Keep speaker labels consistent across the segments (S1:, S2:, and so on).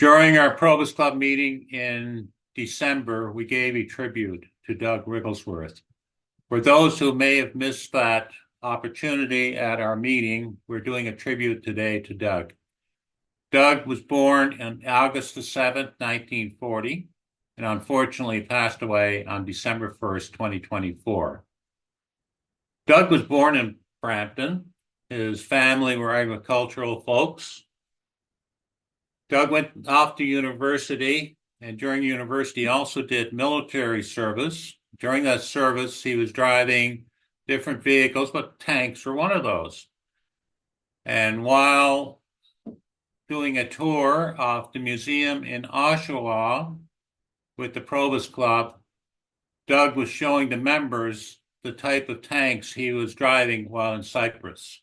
S1: During our Probus Club meeting in December, we gave a tribute to Doug Wrigglesworth. For those who may have missed that opportunity at our meeting, we're doing a tribute today to Doug. Doug was born on August the 7th, 1940, and unfortunately passed away on December 1st, 2024. Doug was born in Brampton. His family were agricultural folks. Doug went off to university, and during university also did military service. During that service, he was driving different vehicles, but tanks were one of those. And while doing a tour of the museum in Oshawa with the Probus Club, Doug was showing the members the type of tanks he was driving while in Cyprus.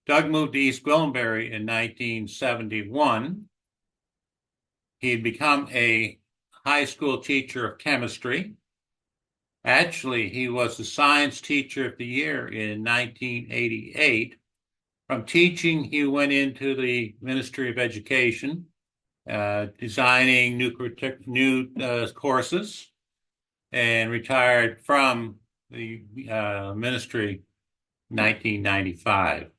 S1: Doug moved to East Gwillimbury in 1971. He had become a high school teacher of chemistry. Actually, he was the science teacher of the year in 1988. From teaching, he went into the Ministry of Education, designing new courses, and retired from the ministry in 1995.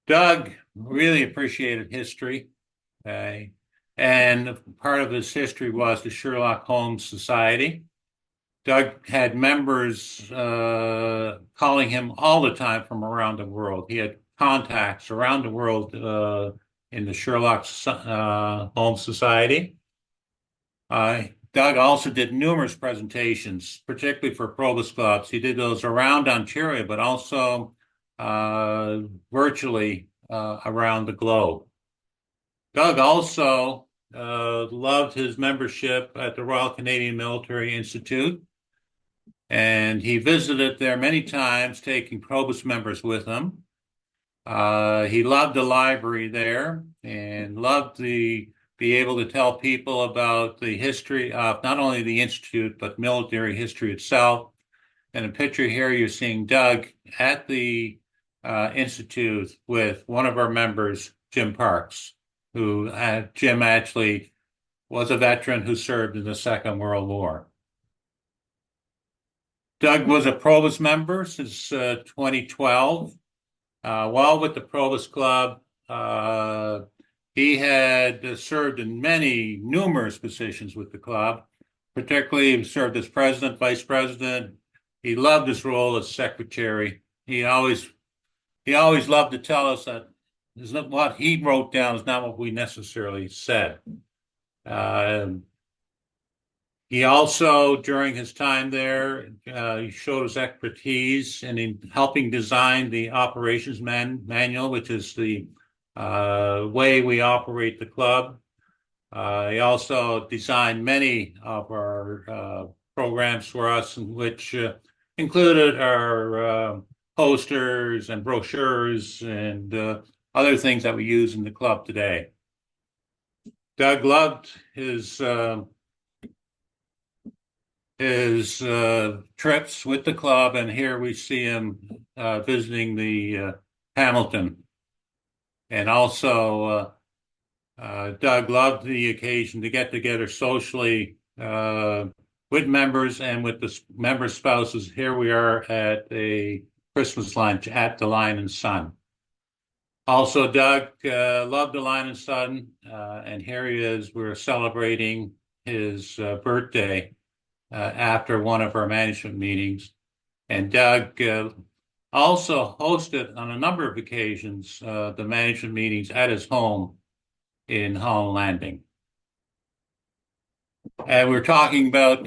S1: Doug really appreciated history, and part of his history was the Sherlock Holmes Society. Doug had members calling him all the time from around the world. He had contacts around the world in the Sherlock Holmes Society. Doug also did numerous presentations, particularly for Probus Clubs. He did those around Ontario, but also virtually around the globe. Doug also loved his membership at the Royal Canadian Military Institute, and he visited there many times, taking Probus members with him. He loved the library there and loved to be able to tell people about the history of not only the Institute, but military history itself. And a picture here, you're seeing Doug at the Institute with one of our members, Jim Parks, who Jim actually was a veteran who served in the Second World War. Doug was a Probus member since 2012. While with the Probus Club, he had served in numerous positions with the club. Particularly, he served as president, vice president. He loved his role as secretary. He always loved to tell us that what he wrote down is not what we necessarily said. He also, during his time there, he showed his expertise in helping design the operations manual, which is the way we operate the club. He also designed many of our programs for us, which included our posters and brochures and other things that we use in the club today. Doug loved his trips with the club, and here we see him visiting the Hamilton. And also, Doug loved the occasion to get together socially with members and with the member spouses. Here we are at a Christmas lunch at the Lion and Sun. Also, Doug loved the Lion and Sun, and here he is. We're celebrating his birthday after one of our management meetings. And Doug also hosted on a number of occasions the management meetings at his home in Holland Landing. And we're talking about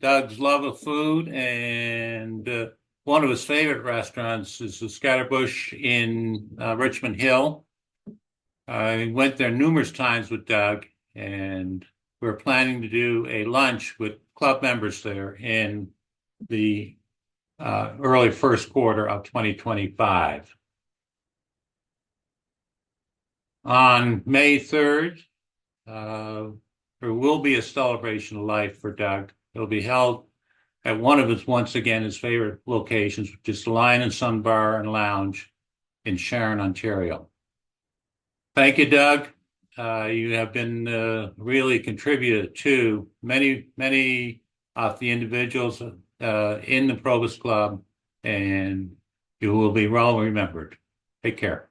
S1: Doug's love of food, and one of his favorite restaurants is the Scatterbush in Richmond Hill. I went there numerous times with Doug, and we're planning to do a lunch with club members there in the early first quarter of 2025. On May 3rd, there will be a celebration of life for Doug. It'll be held at one of his, once again, his favorite locations, which is the Lion and Sun Bar and Lounge in Sharon, Ontario. Thank you, Doug. You have been really contributed to many of the individuals in the Provost Club, and you will be well remembered. Take care.